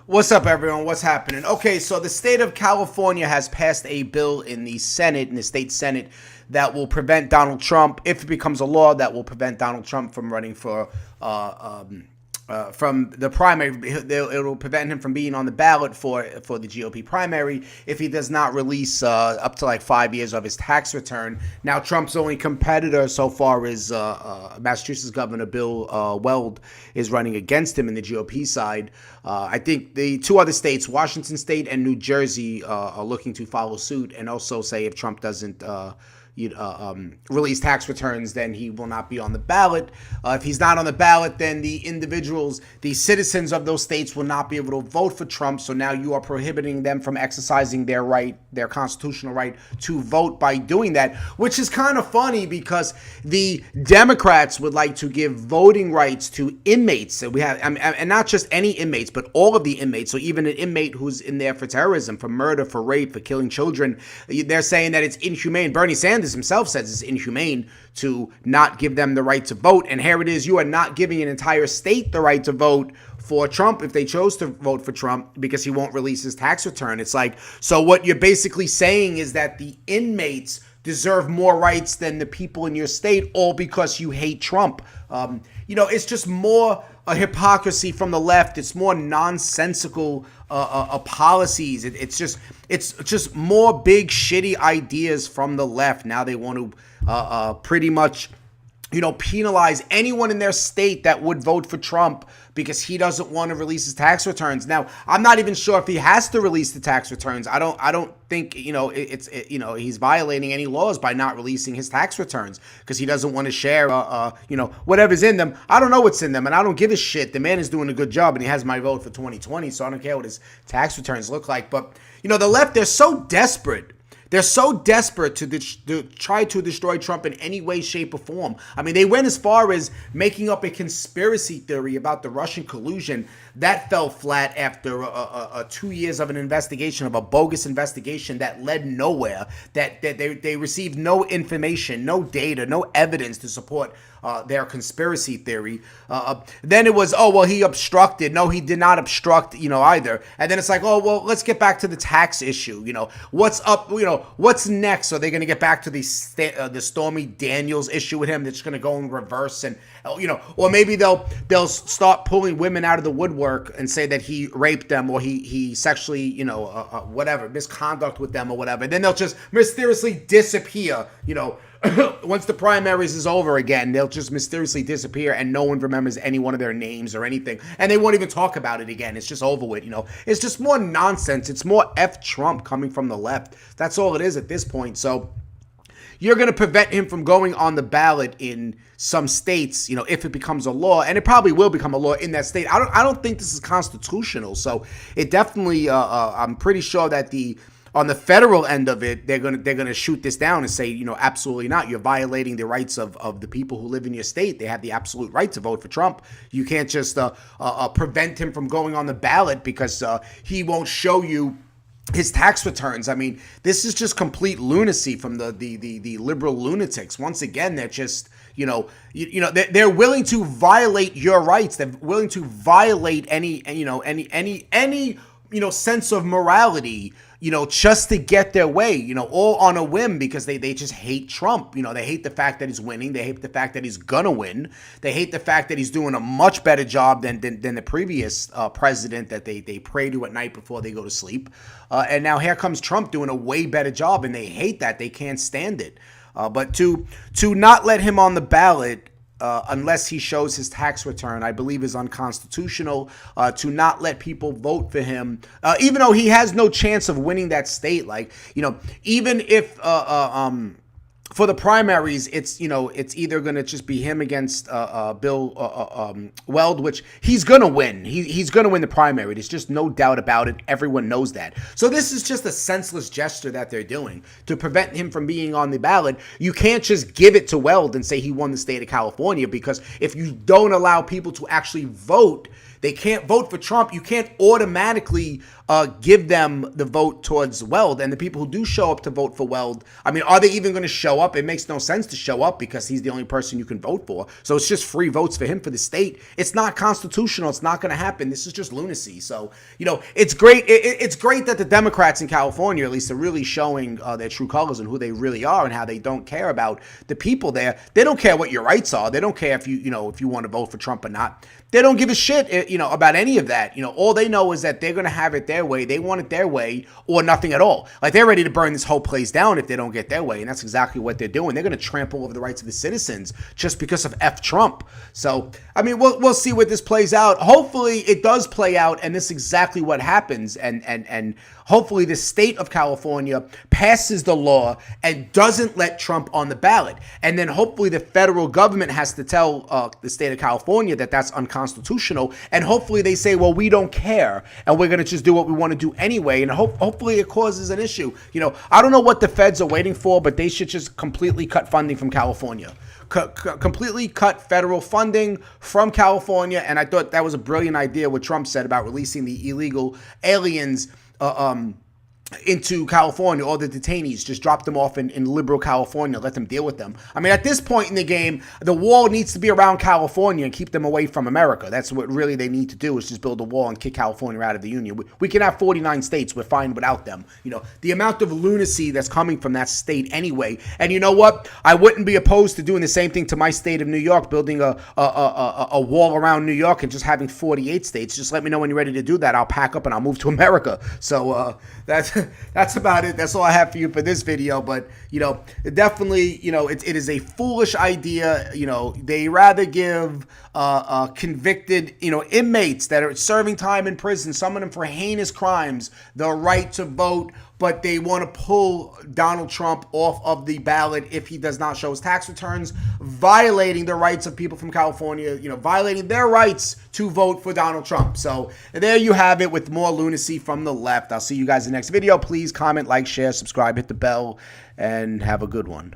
What's up, everyone? What's happening? Okay, so the state of California has passed a bill in the Senate, in the state Senate, that will prevent Donald Trump, if it becomes a law, that will prevent Donald Trump from running from the primary. It'll prevent him from being on the ballot for the GOP primary if he does not release up to like 5 years of his tax return. Now, Trump's only competitor so far is Massachusetts Governor Bill Weld is running against him in the GOP side. I think the two other states, Washington State and New Jersey, are looking to follow suit and also say if Trump doesn't release tax returns, then he will not be on the ballot. If he's not on the ballot, then the individuals, the citizens of those states will not be able to vote for Trump. So now you are prohibiting them from exercising their right, their constitutional right to vote by doing that, which is kind of funny because the Democrats would like to give voting rights to inmates. So we have, and not just any inmates, but all of the inmates. So even an inmate who's in there for terrorism, for murder, for rape, for killing children, they're saying that it's inhumane. Bernie Sanders himself says it's inhumane to not give them the right to vote. And here it is, you are not giving an entire state the right to vote for Trump if they chose to vote for Trump because he won't release his tax return. It's like, so what you're basically saying is that the inmates deserve more rights than the people in your state, all because you hate Trump. It's just more a hypocrisy from the left. It's more nonsensical policies. It's just more big shitty ideas from the left. Now they want to pretty much penalize anyone in their state that would vote for Trump because he doesn't want to release his tax returns. Now, I'm not even sure if he has to release the tax returns. I don't think, he's violating any laws by not releasing his tax returns because he doesn't want to share, whatever's in them. I don't know what's in them, and I don't give a shit. The man is doing a good job, and he has my vote for 2020, so I don't care what his tax returns look like. But, the left, they're so desperate. They're so desperate to try to destroy Trump in any way, shape, or form. I mean, they went as far as making up a conspiracy theory about the Russian collusion. That fell flat after 2 years of an investigation, of a bogus investigation that led nowhere, that they received no information, no data, no evidence to support their conspiracy theory. Then it was, he obstructed. No, he did not obstruct, either. And then it's like, let's get back to the tax issue. What's up, what's next? Are they going to get back to the Stormy Daniels issue with him that's going to go in reverse? And, or maybe they'll start pulling women out of the woodwork and say that he raped them or he sexually, whatever, misconduct with them or whatever. Then they'll just mysteriously disappear, once the primaries is over again, they'll just mysteriously disappear and no one remembers any one of their names or anything. And they won't even talk about it again. It's just over with, It's just more nonsense. It's more F Trump coming from the left. That's all it is at this point. So you're going to prevent him from going on the ballot in some states, if it becomes a law, and it probably will become a law in that state. I don't think this is constitutional. So it definitely, I'm pretty sure that on the federal end of it, they're gonna shoot this down and say, absolutely not. You're violating the rights of the people who live in your state. They have the absolute right to vote for Trump. You can't just prevent him from going on the ballot because he won't show you his tax returns. I mean, this is just complete lunacy from the liberal lunatics. Once again, they're just they're willing to violate your rights. They're willing to violate any sense of morality, just to get their way, all on a whim because they just hate Trump. They hate the fact that he's winning. They hate the fact that he's gonna win. They hate the fact that he's doing a much better job than the previous president that they pray to at night before they go to sleep. And now here comes Trump doing a way better job, and they hate that. They can't stand it. But to not let him on the ballot, unless he shows his tax return, I believe is unconstitutional. To not let people vote for him, even though he has no chance of winning that state. Like, even if for the primaries, it's either going to just be him against Bill Weld, which he's going to win. He's going to win the primary. There's just no doubt about it. Everyone knows that. So this is just a senseless gesture that they're doing to prevent him from being on the ballot. You can't just give it to Weld and say he won the state of California, because if you don't allow people to actually vote, They can't vote for Trump. You can't automatically give them the vote towards Weld. And the people who do show up to vote for Weld, I mean, are they even going to show up? It makes no sense to show up because he's the only person you can vote for. So it's just free votes for him for the state. It's not constitutional. It's not going to happen. This is just lunacy. So, it's great. It's great that the Democrats in California, at least, are really showing their true colors and who they really are and how they don't care about the people there. They don't care what your rights are. They don't care if you want to vote for Trump or not. They don't give a shit, about any of that. All they know is that they're going to have it their way. They want it their way or nothing at all. Like, they're ready to burn this whole place down if they don't get their way. And that's exactly what they're doing. They're going to trample over the rights of the citizens just because of F Trump. So, I mean, we'll see what this plays out. Hopefully it does play out and this is exactly what happens. And hopefully the state of California passes the law and doesn't let Trump on the ballot. And then hopefully the federal government has to tell the state of California that that's unconstitutional. And hopefully they say, well, we don't care and we're going to just do what we want to do anyway. And hopefully it causes an issue. I don't know what the feds are waiting for, but they should just completely cut funding from California. Completely cut federal funding from California. And I thought that was a brilliant idea what Trump said about releasing the illegal aliens into California, all the detainees, just drop them off in liberal California, let them deal with them. I mean, at this point in the game, the wall needs to be around California and keep them away from America. That's what really they need to do, is just build a wall and kick California out of the union. We can have 49 states. We're fine without them. The amount of lunacy that's coming from that state anyway. And you know what? I wouldn't be opposed to doing the same thing to my state of New York, building a wall around New York and just having 48 states. Just let me know when you're ready to do that. I'll pack up and I'll move to America. So that's about it. That's all I have for you for this video. But, definitely, it is a foolish idea. They rather give convicted, inmates that are serving time in prison, some of them for heinous crimes, the right to vote. But they want to pull Donald Trump off of the ballot if he does not show his tax returns, violating the rights of people from California, violating their rights to vote for Donald Trump. So there you have it with more lunacy from the left. I'll see you guys in the next video. Please comment, like, share, subscribe, hit the bell, and have a good one.